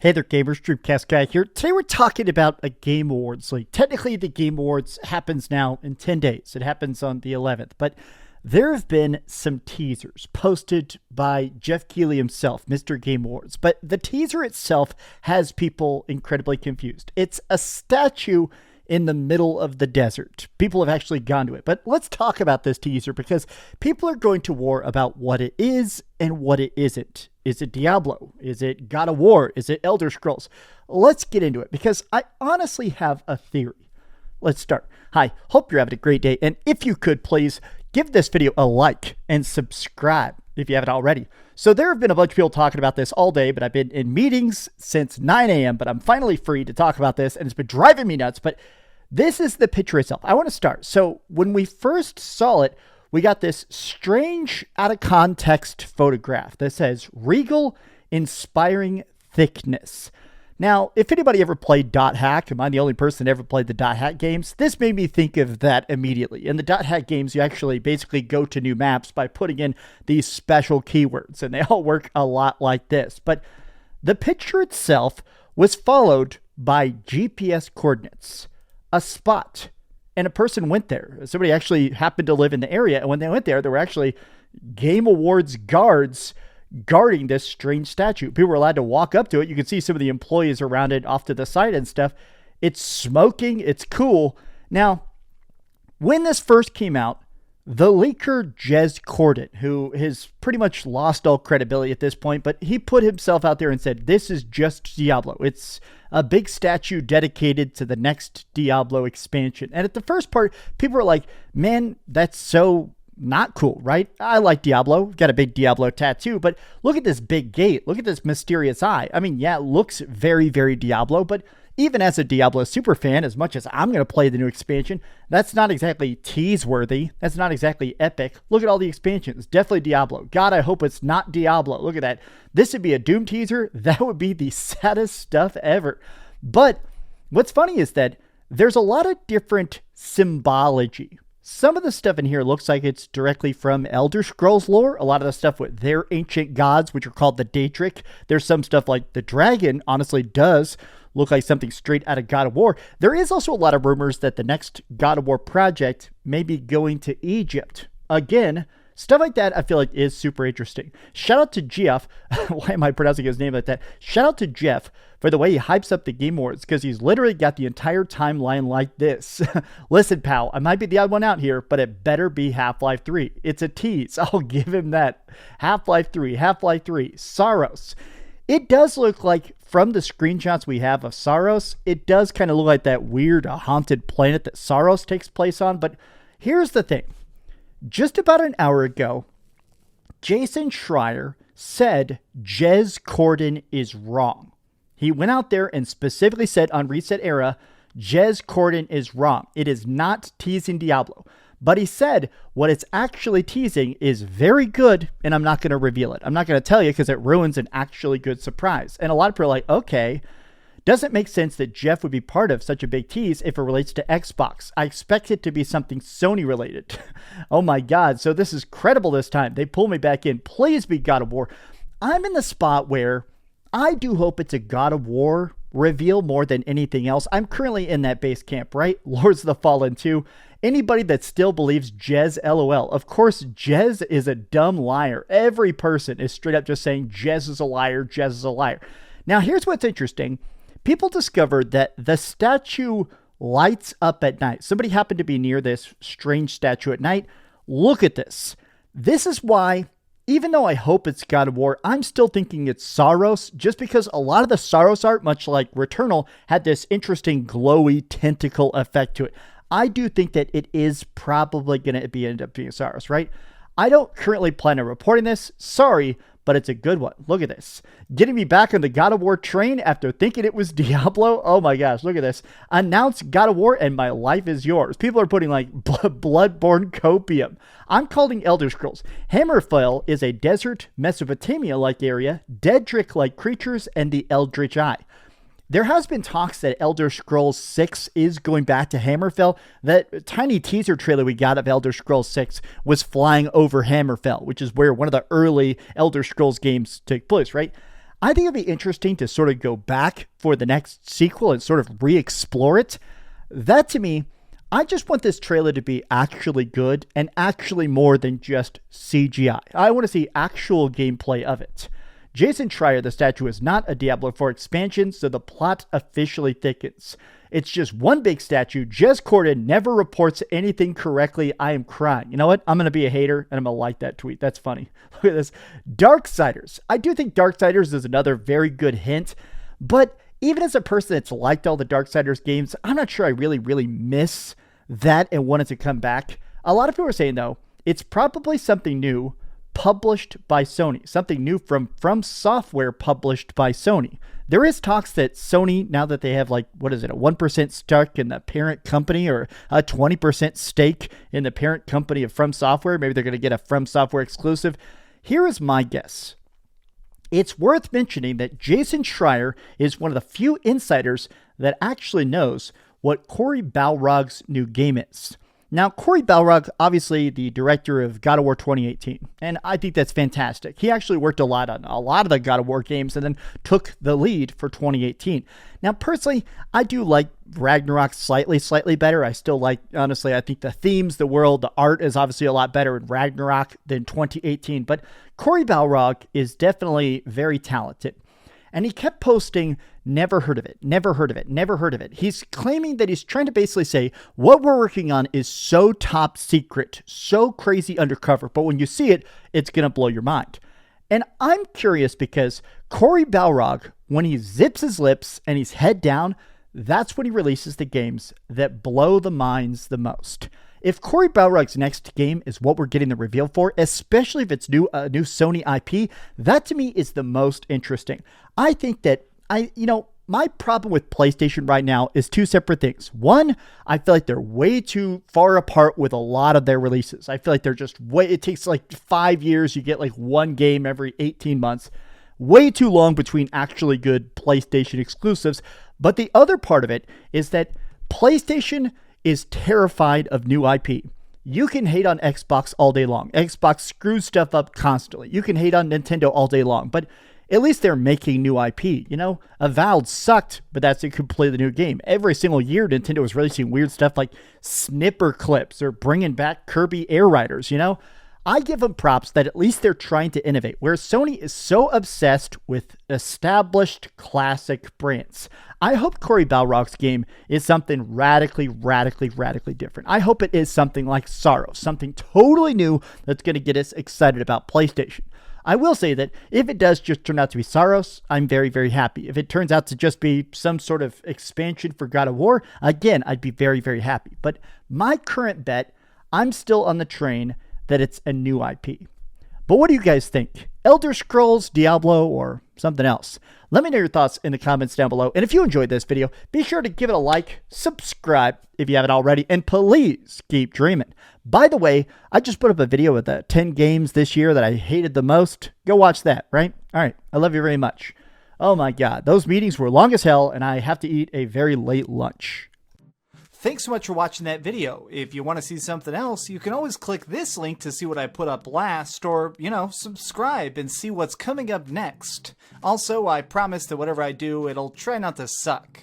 Hey there gamers, DreamcastGuy here. Today we're talking about a Game Awards. Like, technically the Game Awards happens now in 10 days. It happens on the 11th, but there have been some teasers posted by Geoff Keighley himself, Mr. Game Awards. But the teaser itself has people incredibly confused. It's a statue in the middle of the desert. People have actually gone to it. But let's talk about this teaser because people are going to war about what it is and what it isn't. Is it Diablo? Is it God of War? Is it Elder Scrolls? Let's get into it because I honestly have a theory. Let's start. Hi, hope you're having a great day. And if you could please give this video a like and subscribe if you haven't already. So there have been a bunch of people talking about this all day, but I've been in meetings since 9 a.m., but I'm finally free to talk about this and it's been driving me nuts. But this is the picture itself. I want to start. So when we first saw it, we got this strange out of context photograph that says regal inspiring thickness. Now, if anybody ever played Dot Hack, am I the only person that ever played the Dot Hack games? This made me think of that immediately. In the Dot Hack games, you actually basically go to new maps by putting in these special keywords, and they all work a lot like this. But the picture itself was followed by GPS coordinates, a spot, and a person went there. Somebody actually happened to live in the area, and when they went there were actually Game Awards guards guarding this strange statue. People were allowed to walk up to it. You can see some of the employees around it off to the side and stuff. It's smoking. It's cool. Now, when this first came out, the leaker Jez Corden, who has pretty much lost all credibility at this point, but he put himself out there and said, this is just Diablo. It's a big statue dedicated to the next Diablo expansion. And at the first part, people were like, man, that's so not cool, right? I like Diablo, got a big Diablo tattoo, but look at this big gate. Look at this mysterious eye. I mean, yeah, it looks very, very Diablo, but even as a Diablo super fan, as much as I'm going to play the new expansion, that's not exactly tease-worthy. That's not exactly epic. Look at all the expansions. Definitely Diablo. God, I hope it's not Diablo. Look at that. This would be a Doom teaser. That would be the saddest stuff ever. But what's funny is that there's a lot of different symbology. Some of the stuff in here looks like it's directly from Elder Scrolls lore. A lot of the stuff with their ancient gods, which are called the Daedric. There's some stuff like the dragon honestly does look like something straight out of God of War. There is also a lot of rumors that the next God of War project may be going to Egypt. Again, stuff like that I feel like is super interesting. Shout out to Geoff. Why am I pronouncing his name like that? Shout out to Geoff for the way he hypes up the Game Awards because he's literally got the entire timeline like this. Listen, pal, I might be the odd one out here, but it better be Half-Life 3. It's a tease. I'll give him that. Half-Life 3, Half-Life 3, Saros. It does look like, from the screenshots we have of Saros, it does kind of look like that weird haunted planet that Saros takes place on. But here's the thing. Just about an hour ago, Jason Schreier said Jez Corden is wrong. He went out there and specifically said on Reset Era, Jez Corden is wrong. It is not teasing Diablo. But he said what it's actually teasing is very good, and I'm not going to reveal it. I'm not going to tell you because it ruins an actually good surprise. And a lot of people are like, okay, doesn't make sense that Geoff would be part of such a big tease if it relates to Xbox. I expect it to be something Sony related. Oh my God. So this is credible this time. They pull me back in. Please be God of War. I'm in the spot where I do hope it's a God of War reveal more than anything else. I'm currently in that base camp, right? Lords of the Fallen 2. Anybody that still believes Jez LOL. Of course, Jez is a dumb liar. Every person is straight up just saying Jez is a liar, Jez is a liar. Now, here's what's interesting. People discovered that the statue lights up at night. Somebody happened to be near this strange statue at night. Look at this. This is why, even though I hope it's God of War, I'm still thinking it's Saros, just because a lot of the Saros art, much like Returnal, had this interesting glowy tentacle effect to it. I do think that it is probably going to end up being Saros, right? I don't currently plan on reporting this. Sorry, but it's a good one. Look at this. Getting me back on the God of War train after thinking it was Diablo. Oh my gosh, look at this. Announce God of War and my life is yours. People are putting like Bloodborne Copium. I'm calling Elder Scrolls. Hammerfell is a desert Mesopotamia-like area, Daedric-like creatures, and the Eldritch Eye. There has been talks that Elder Scrolls 6 is going back to Hammerfell. That tiny teaser trailer we got of Elder Scrolls 6 was flying over Hammerfell, which is where one of the early Elder Scrolls games took place, right? I think it'd be interesting to sort of go back for the next sequel and sort of re-explore it. That to me, I just want this trailer to be actually good and actually more than just CGI. I want to see actual gameplay of it. Jason Schreier, the statue, is not a Diablo 4 expansion, so the plot officially thickens. It's just one big statue. Jez Corden never reports anything correctly. I am crying. You know what? I'm going to be a hater, and I'm going to like that tweet. That's funny. Look at this. Darksiders. I do think Darksiders is another very good hint, but even as a person that's liked all the Darksiders games, I'm not sure I really miss that and wanted to come back. A lot of people are saying, though, it's probably something new published by Sony, something new from Software published by Sony. There is talks that Sony, now that they have like, what is it, a 1% stake in the parent company or a 20% stake in the parent company of From Software, maybe they're going to get a From Software exclusive. Here is my guess. It's worth mentioning that Jason Schreier is one of the few insiders that actually knows what Cory Barlog's new game is. Now, Cory Barlog, obviously the director of God of War 2018, and I think that's fantastic. He actually worked a lot on a lot of the God of War games and then took the lead for 2018. Now, personally, I do like Ragnarok slightly better. I still like, honestly, I think the themes, the world, the art is obviously a lot better in Ragnarok than 2018, but Cory Barlog is definitely very talented. And he kept posting, never heard of it, never heard of it, never heard of it. He's claiming that he's trying to basically say, what we're working on is so top secret, so crazy undercover, but when you see it, it's going to blow your mind. And I'm curious because Cory Barlog, when he zips his lips and he's head down, that's when he releases the games that blow the minds the most. If Cory Barlog's next game is what we're getting the reveal for, especially if it's new Sony IP, that to me is the most interesting. I think that my problem with PlayStation right now is two separate things. One, I feel like they're way too far apart with a lot of their releases. I feel like they're just it takes like 5 years. You get like one game every 18 months. Way too long between actually good PlayStation exclusives. But the other part of it is that PlayStation is terrified of new IP. You can hate on Xbox all day long. Xbox screws stuff up constantly. You can hate on Nintendo all day long, but at least they're making new IP. You know, Avowed sucked, but that's a completely new game. Every single year, Nintendo is releasing weird stuff like snipper clips or bringing back Kirby Air Riders, you know? I give them props that at least they're trying to innovate, where Sony is so obsessed with established classic brands. I hope Cory Barlog's game is something radically different. I hope it is something like Sorrow, something totally new that's going to get us excited about PlayStation. I will say that if it does just turn out to be Sorrows, I'm very happy. If it turns out to just be some sort of expansion for God of War, again, I'd be very happy. But my current bet, I'm still on the train that it's a new IP. But what do you guys think? Elder Scrolls, Diablo, or something else? Let me know your thoughts in the comments down below. And if you enjoyed this video, be sure to give it a like, subscribe if you haven't already, and please keep dreaming. By the way, I just put up a video with the 10 games this year that I hated the most. Go watch that, right? All right, I love you very much. Oh my God, those meetings were long as hell, and I have to eat a very late lunch. Thanks so much for watching that video. If you want to see something else, you can always click this link to see what I put up last, or, subscribe and see what's coming up next. Also, I promise that whatever I do, it'll try not to suck.